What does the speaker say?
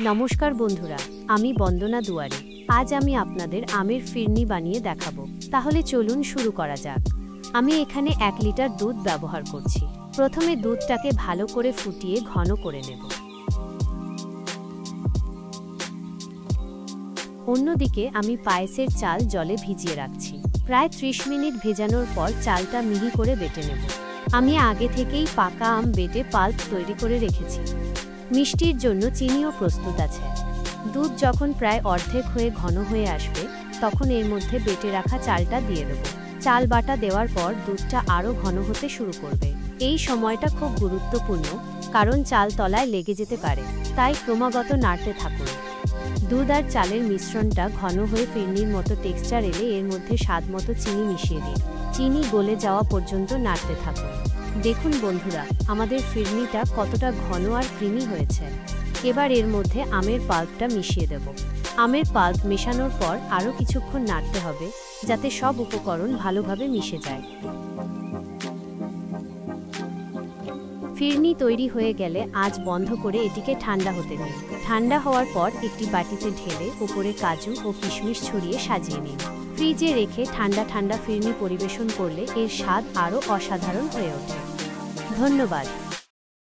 নমস্কার বন্ধুরা, আমি বন্দনা দুয়ারি। আজ আমি আপনাদের আমের ফিরনি বানিয়ে দেখাবো। তাহলে চলুন শুরু করা যাক। আমি এখানে 1 লিটার দুধ ব্যবহার করছি। প্রথমে দুধটাকে ভালো করে ফুটিয়ে ঘন করে নেব। অন্যদিকে আমি পায়েসের চাল জলে ভিজিয়ে রাখছি। প্রায় 30 মিনিট ভেজানোর পর চালটা মিহি করে বেটে নেব। আমি আগে থেকেই পাকা আম বেটে পাল্প তৈরি করে রেখেছি। মিষ্টির জন্য চিনিও প্রস্তুত আছে। দুধ যখন প্রায় অর্ধেক হয়ে ঘন হয়ে আসবে, তখন এর মধ্যে বেটে রাখা চালটা দিয়ে দেব। চাল বাটা দেওয়ার পর দুধটা আরও ঘন হতে শুরু করবে। এই সময়টা খুব গুরুত্বপূর্ণ, কারণ চাল তলায় লেগে যেতে পারে, তাই ক্রমাগত নাড়তে থাকুন। দুধ আর চালের মিশ্রণটা ঘন হয়ে ফিরনির মতো টেক্সচার এলে এর মধ্যে স্বাদমতো চিনি মিশিয়ে দিন। চিনি গলে যাওয়া পর্যন্ত নাড়তে থাকুন। দেখুন বন্ধুরা, আমাদের ফিরনিটা কতটা ঘন আর ক্রিমি হয়েছে। এবার এর মধ্যে আমের পাল্পটা মিশিয়ে দেব। আমের পাল্প মেশানোর পর আরও কিছুক্ষণ নাড়তে হবে, যাতে সব উপকরণ ভালোভাবে মিশে যায়। ফিরনি তৈরি হয়ে গেলে আঁচ বন্ধ করে এটিকে ঠান্ডা হতে দিন। ঠান্ডা হওয়ার পর একটি বাটিতে ঢেলে উপরে কাজু ও কিশমিশ ছড়িয়ে সাজিয়ে নিন। ফ্রিজে রেখে ঠান্ডা ঠান্ডা ফিরনি পরিবেশন করলে এর স্বাদ আরও অসাধারণ হয়ে ওঠে। ধন্যবাদ।